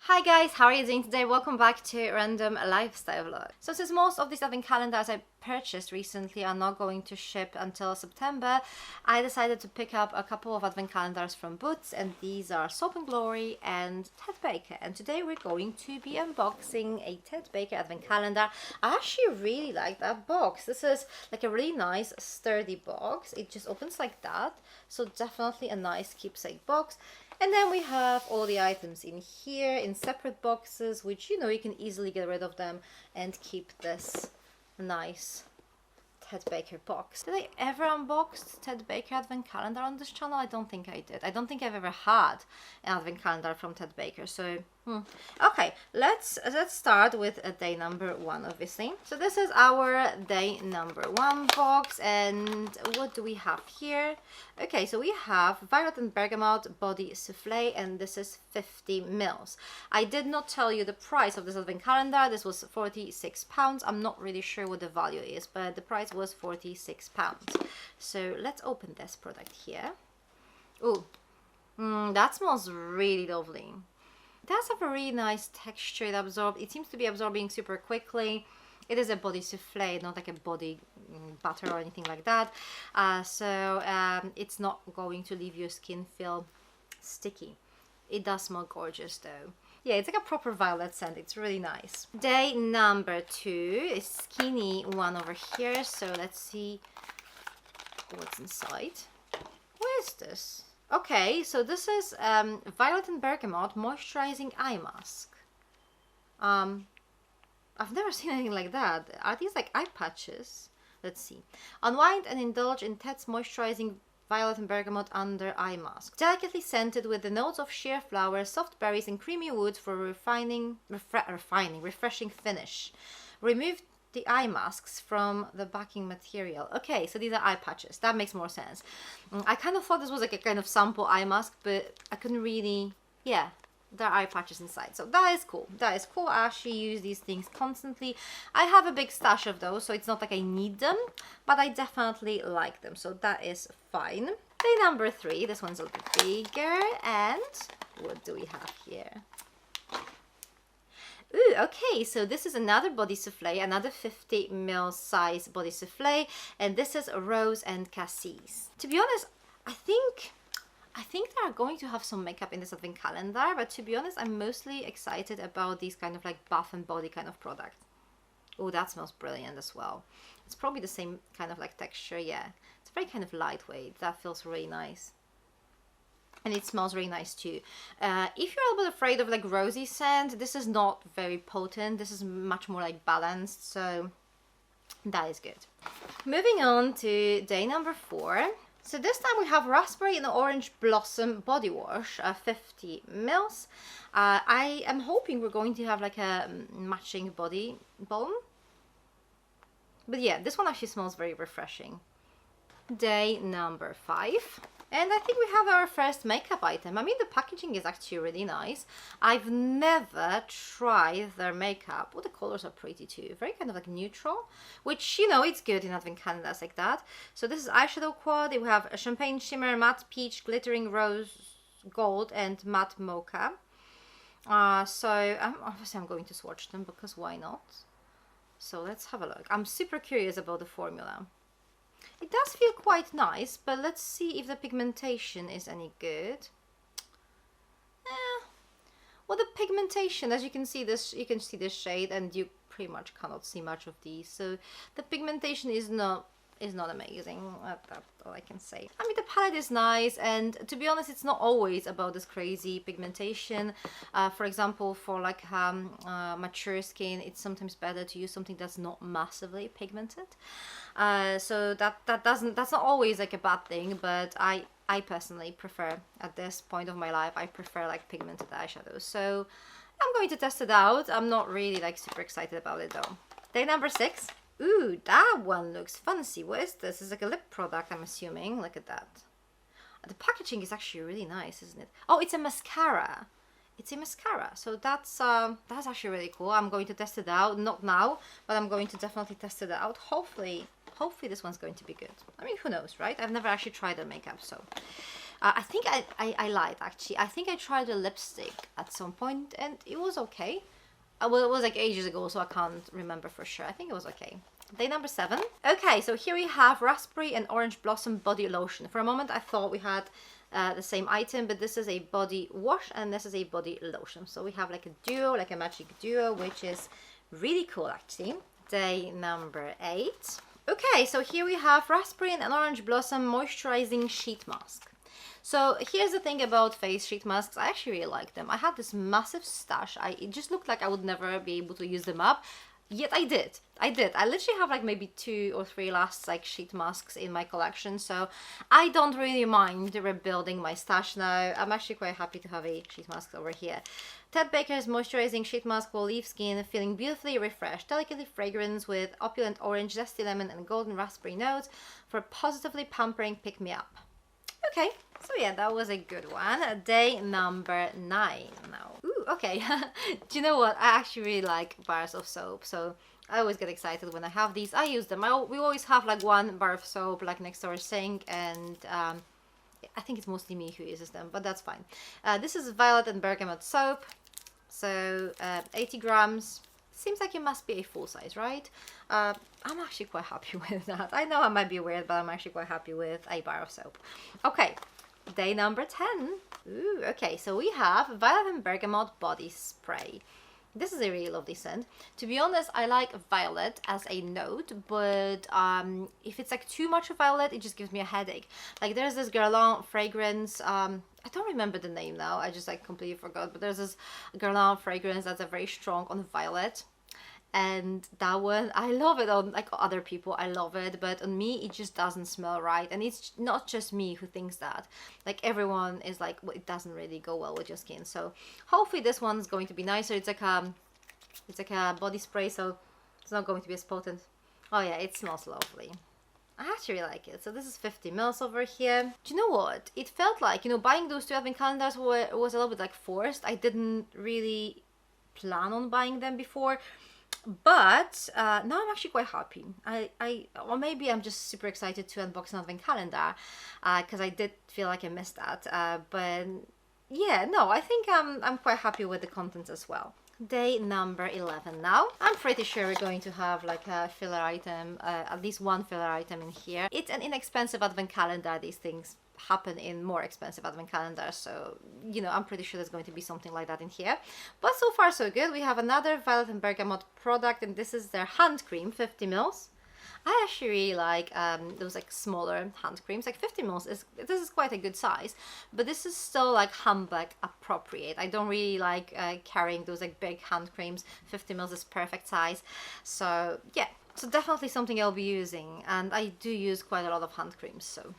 Hi guys, how are you doing today? Welcome back to Random Lifestyle Vlog. So since most of these advent calendars I purchased recently are not going to ship until September, I decided to pick up a couple of advent calendars from Boots, and these are Soap and Glory and Ted Baker. And today we're going to be unboxing a Ted Baker advent calendar. I actually really like that box. This is like a really nice sturdy box. It just opens like that, so definitely a nice keepsake box. And then we have all the items in here in separate boxes, which you can easily get rid of them and keep this nice Ted Baker box. Did I ever unbox Ted Baker advent calendar on this channel? I don't think I did. I don't think I've ever had an advent calendar from Ted Baker. So okay, let's start with day number 1, obviously. So this is our day number 1 box, and what do we have here? Okay, so we have Violet and Bergamot Body Souffle, and this is 50 mils. I did not tell you the price of this advent calendar. This was £46. I'm not really sure what the value is, but the price was £46. So let's open this product here. Oh, that smells really lovely. It does have a really nice texture. It seems to be absorbing super quickly. It is a body souffle, not like a body butter or anything like that. So it's not going to leave your skin feel sticky. It does smell gorgeous though. Yeah, it's like a proper violet scent. It's really nice. Day number 2 is skinny one over here. So let's see what's inside. What is this? Okay, so this is Violet and Bergamot Moisturizing Eye Mask. I've never seen anything like that. Are these like eye patches? Let's see. Unwind and indulge in Ted's Moisturizing Violet and Bergamot Under Eye Mask. Delicately scented with the notes of sheer flowers, soft berries and creamy woods for refreshing finish. Remove the eye masks from the backing material. Okay, so these are eye patches. That makes more sense. I kind of thought this was like a kind of sample eye mask, but I couldn't really... Yeah, there are eye patches inside. So that is cool. That is cool. I actually use these things constantly. I have a big stash of those, so it's not like I need them, but I definitely like them. So that is fine. Day number 3. This one's a little bit bigger. And what do we have here? Ooh, okay, so this is another body souffle, another 50 ml size body souffle, and this is Rose and Cassis. To be honest, I think they are going to have some makeup in this advent calendar, but to be honest, I'm mostly excited about these kind of like bath and body kind of product. Oh, that smells brilliant as well. It's probably the same kind of like texture, yeah. It's very kind of lightweight. That feels really nice. And it smells really nice too. If you're a little bit afraid of like rosy scent, this is not very potent. This is much more like balanced, so that is good. Moving on to day number 4. So this time we have Raspberry and Orange Blossom Body Wash, 50 mils. I am hoping we're going to have like a matching body balm. But yeah, this one actually smells very refreshing. Day number 5. And I think we have our first makeup item. I mean, the packaging is actually really nice. I've never tried their makeup. Oh, the colors are pretty too. Very kind of like neutral, which, it's good in advent calendars like that. So this is eyeshadow quad. We have a Champagne Shimmer, Matte Peach, Glittering Rose Gold, and Matte Mocha. So obviously I'm going to swatch them because why not? So let's have a look. I'm super curious about the formula. It does feel quite nice, but let's see if the pigmentation is any good. Well, the pigmentation, as you can see this, shade, and you pretty much cannot see much of these. So the pigmentation is not amazing. That's all I can say. I mean, the palette is nice, and to be honest, it's not always about this crazy pigmentation. For example, for like mature skin, it's sometimes better to use something that's not massively pigmented. So that's not always like a bad thing, but I personally prefer, at this point of my life, I prefer like pigmented eyeshadows. So I'm going to test it out. I'm not really like super excited about it though. Day number 6. Ooh, that one looks fancy. What is this? It's like a lip product, I'm assuming. Look at that. The packaging is actually really nice, isn't it? Oh, it's a mascara. It's a mascara. So that's actually really cool. I'm going to test it out. Not now, but I'm going to definitely test it out. Hopefully this one's going to be good. I mean, who knows, right? I've never actually tried the makeup, so. I think I lied actually. I think I tried a lipstick at some point and it was okay. Well, it was like ages ago, so I can't remember for sure. I think it was okay. Day number 7. Okay, so here we have raspberry and orange blossom body lotion. For a moment I thought we had the same item, but this is a body wash and this is a body lotion. So we have like a duo, like a magic duo, which is really cool actually. Day number 8. Okay, so here we have raspberry and orange blossom moisturizing sheet mask. So here's the thing about face sheet masks. I actually really like them. I had this massive stash. It just looked like I would never be able to use them up. Yet I did. I literally have like maybe 2 or 3 last like sheet masks in my collection. So I don't really mind rebuilding my stash now. I'm actually quite happy to have a sheet mask over here. Ted Baker's moisturizing sheet mask will leave skin feeling beautifully refreshed. Delicately fragrance with opulent orange, zesty lemon and golden raspberry notes for positively pampering pick-me-up. Okay, so yeah, that was a good one. Day number 9 now. Ooh, okay. Do you know what? I actually really like bars of soap, so I always get excited when I have these. I use them. We always have like one bar of soap like next to our sink, and I think it's mostly me who uses them, but that's fine. This is violet and bergamot soap, so 80 grams. Seems like it must be a full size, right? I'm actually quite happy with that. I know I might be weird, but I'm actually quite happy with a bar of soap. Okay, day number 10. Ooh, okay, so we have violet and bergamot body spray. This is a really lovely scent. To be honest, I like violet as a note, but if it's like too much of violet, it just gives me a headache. Like there's this Guerlain fragrance, I don't remember the name now, I just like completely forgot, but there's this Guerlain fragrance that's a very strong on violet. And that one, I love it on like other people, I love it, but on me it just doesn't smell right. And it's not just me who thinks that, like everyone is like, well, it doesn't really go well with your skin. So hopefully this one's going to be nicer. It's like a body spray, so it's not going to be as potent. Oh yeah, it smells lovely. I actually really like it. So this is 50 mils over here. Do you know what? It felt like, you know, buying those 2 advent calendars was a little bit like forced. I didn't really plan on buying them before. But now I'm actually quite happy. Or maybe I'm just super excited to unbox an advent calendar because I did feel like I missed that. But yeah, no, I think I'm quite happy with the contents as well. Day number 11 now. I'm pretty sure we're going to have like a filler item, at least one filler item in here. It's an inexpensive advent calendar. These things happen in more expensive advent calendars, so you know, I'm pretty sure there's going to be something like that in here. But so far so good. We have another violet and bergamot product, and this is their hand cream, 50 mils. I actually really like those like smaller hand creams. Like 50 mils this is quite a good size, but this is still like handbag appropriate. I don't really like carrying those like big hand creams. 50 mils is perfect size. So yeah, so definitely something I'll be using, and I do use quite a lot of hand creams. So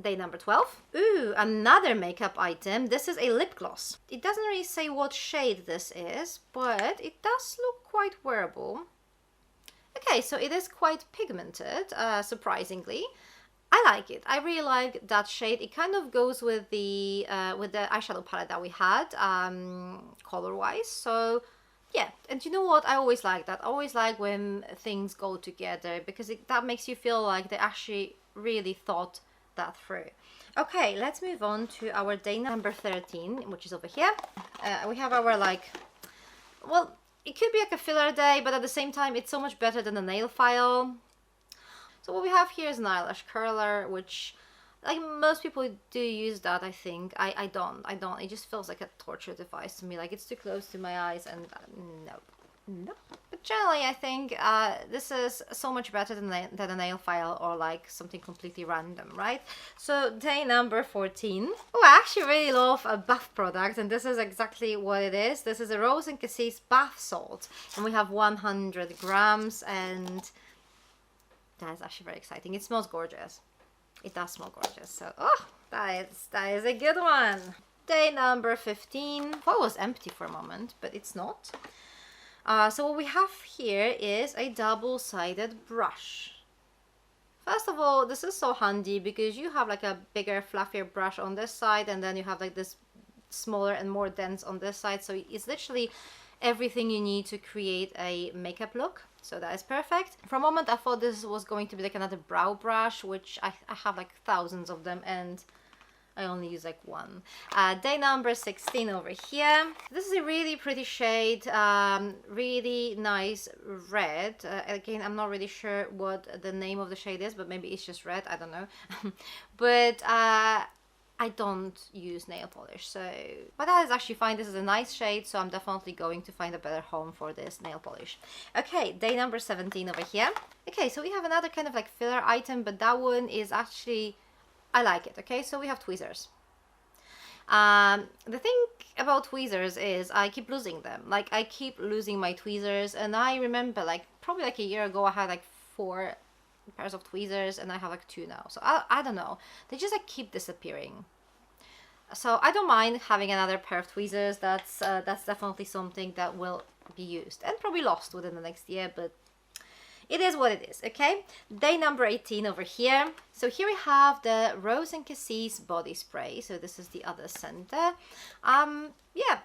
day number 12. Ooh, another makeup item. This is a lip gloss. It doesn't really say what shade this is, but it does look quite wearable. Okay, so it is quite pigmented, surprisingly. I like it. I really like that shade. It kind of goes with the eyeshadow palette that we had, color-wise. So yeah, and you know what? I always like that. I always like when things go together, because that makes you feel like they actually really thought that through. Okay, let's move on to our day number 13, which is over here. We have our like, well, it could be like a filler day, but at the same time it's so much better than a nail file. So what we have here is an eyelash curler, which like most people do use that. I think I don't. It just feels like a torture device to me. Like it's too close to my eyes, and no. But generally I think this is so much better than a nail file or like something completely random, right? So day number 14. Oh, I actually really love a bath product, and this is exactly what it is. This is a Rose and Cassis bath salt, and we have 100 grams, and that is actually very exciting. It smells gorgeous. It does smell gorgeous. So oh, that is a good one. Day number 15. Well, it was empty for a moment, but it's not. So what we have here is a double-sided brush. First of all, this is so handy because you have like a bigger, fluffier brush on this side, and then you have like this smaller and more dense on this side. So it's literally everything you need to create a makeup look. So that is perfect. For a moment I thought this was going to be like another brow brush, which I have like thousands of them, and I only use like one. Day number 16 over here. This is a really pretty shade, really nice red. Again, I'm not really sure what the name of the shade is, but maybe it's just red, I don't know. But I don't use nail polish, so but that is actually fine. This is a nice shade, so I'm definitely going to find a better home for this nail polish. Okay, day number 17 over here. Okay, so we have another kind of like filler item, but that one is actually, I like it. Okay, so we have tweezers. The thing about tweezers is I keep losing them. Like, I keep losing my tweezers, and I remember like probably like a year ago I had like 4 pairs of tweezers, and I have like 2 now. So I don't know, they just like keep disappearing. So I don't mind having another pair of tweezers. That's definitely something that will be used and probably lost within the next year, but it is what it is. Okay, day number 18 over here. So here we have the Rose and Cassis body spray. So this is the other scent there. Yeah,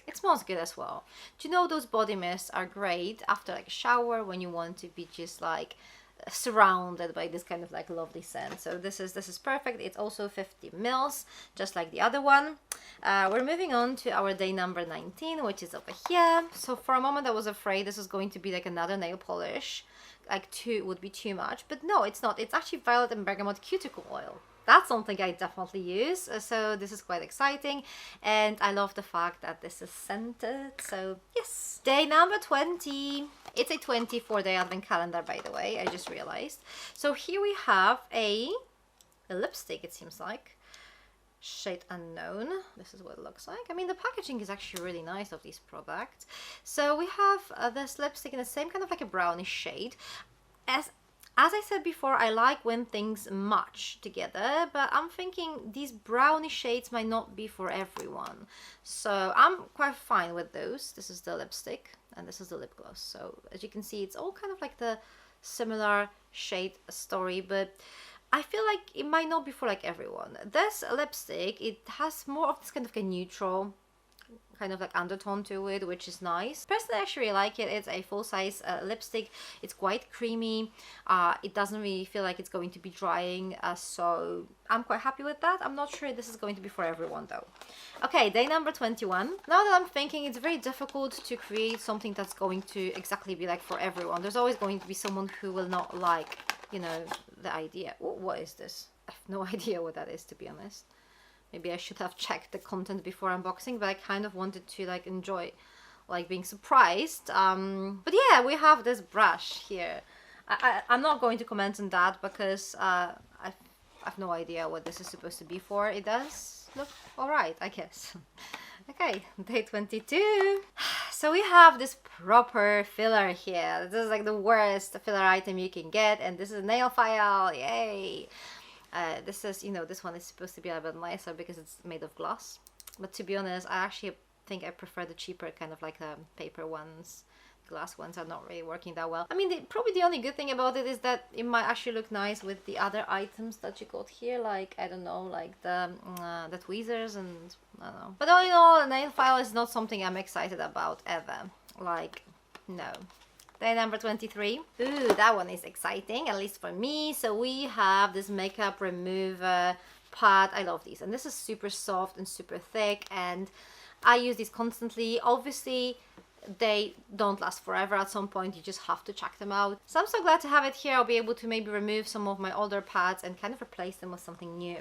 it smells good as well. Do you know those body mists are great after like a shower when you want to be just like surrounded by this kind of like lovely scent. So this is perfect. It's also 50 mils, just like the other one. We're moving on to our day number 19, which is over here. So for a moment I was afraid this was going to be like another nail polish, like 2 would be too much, but no, it's not. It's actually violet and bergamot cuticle oil. That's something I definitely use, so this is quite exciting, and I love the fact that this is scented. So yes, day number 20. It's a 24-day advent calendar, by the way, I just realized. So here we have a lipstick, it seems like, shade Unknown. This is what it looks like. I mean, the packaging is actually really nice of these products. So we have this lipstick in the same kind of like a brownish shade. As I said before, I like when things match together, but I'm thinking these brownish shades might not be for everyone. So I'm quite fine with those. This is the lipstick and this is the lip gloss. So as you can see, it's all kind of like the similar shade story, but I feel like it might not be for like everyone. This lipstick, it has more of this kind of a neutral kind of like undertone to it, which is nice. Personally, I actually really like it. It's a full-size lipstick. It's quite creamy. It doesn't really feel like it's going to be drying, so I'm quite happy with that. I'm not sure this is going to be for everyone though. Okay, day number 21. Now that I'm thinking, it's very difficult to create something that's going to exactly be like for everyone. There's always going to be someone who will not like, you know, the idea. Ooh, what is this? I have no idea what that is, to be honest. Maybe I should have checked the content before unboxing, but I kind of wanted to like enjoy like being surprised. But yeah, we have this brush here. I'm not going to comment on that because I have no idea what this is supposed to be for. It does look alright, I guess. Okay, day 22. So we have this proper filler here. This is like the worst filler item you can get, and this is a nail file. Yay! This is, you know, this one is supposed to be a little bit nicer because it's made of glass. But to be honest, I actually think I prefer the cheaper kind of like the paper ones. Glass ones are not really working that well. I mean, probably the only good thing about it is that it might actually look nice with the other items that you got here, like, I don't know, like the tweezers and I don't know. But all in all, a nail file is not something I'm excited about ever. Like, no. Day number 23. Ooh, that one is exciting, at least for me. So we have this makeup remover pad. I love these, and this is super soft and super thick, and I use these constantly. Obviously, they don't last forever. At some point, you just have to check them out. So I'm so glad to have it here. I'll be able to maybe remove some of my older pads and kind of replace them with something new.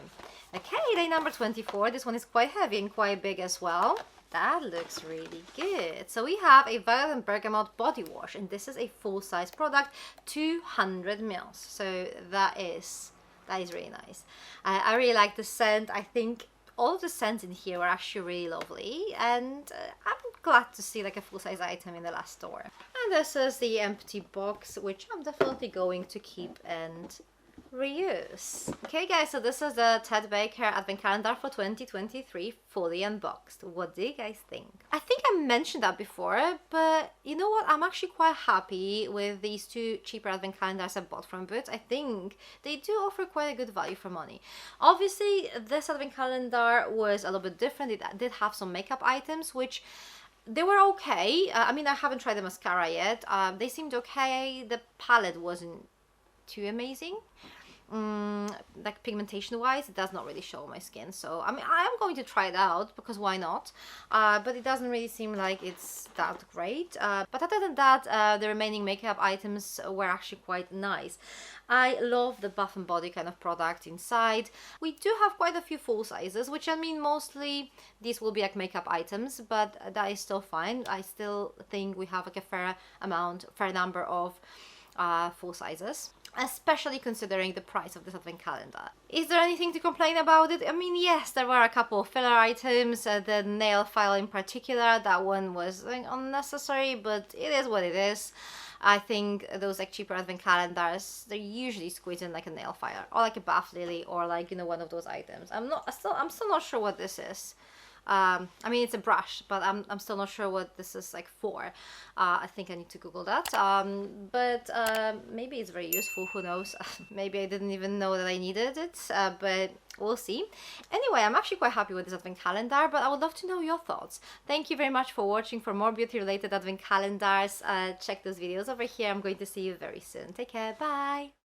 Okay, day number 24. This one is quite heavy and quite big as well. That looks really good. So we have a violet and bergamot body wash, and this is a full-size product, 200 mils. So that is really nice. I really like the scent. I think all of the scents in here are actually really lovely, and I'm glad to see like a full-size item in the last store. And this is the empty box, which I'm definitely going to keep and reuse. Okay guys, so this is the Ted Baker Advent Calendar for 2023 fully unboxed. What do you guys think? I think I mentioned that before, but you know what? I'm actually quite happy with these 2 cheaper Advent Calendars I bought from Boots. I think they do offer quite a good value for money. Obviously, this Advent Calendar was a little bit different. It did have some makeup items, which they were okay. I mean, I haven't tried the mascara yet. They seemed okay. The palette wasn't too amazing. like pigmentation wise, it does not really show my skin. So I mean, I am going to try it out because why not, but it doesn't really seem like it's that great. But other than that, the remaining makeup items were actually quite nice. I love the Bath and Body kind of product inside. We do have quite a few full sizes, which I mean mostly these will be like makeup items, but that is still fine. I still think we have like a fair number of full sizes, especially considering the price of this advent calendar. Is there anything to complain about it? I mean, yes, there were a couple of filler items, the nail file in particular, that one was like, unnecessary, but it is what it is. I think those like cheaper advent calendars, they're usually squeezed in like a nail file or like a bath lily or like, you know, one of those items. I'm still not sure what this is. I mean, it's a brush, but I'm still not sure what this is like for. I think I need to Google that. But maybe it's very useful, who knows. Maybe I didn't even know that I needed it, but we'll see. Anyway, I'm actually quite happy with this advent calendar, but I would love to know your thoughts. Thank you very much for watching. For more beauty related advent calendars, check those videos over here. I'm going to see you very soon. Take care, bye!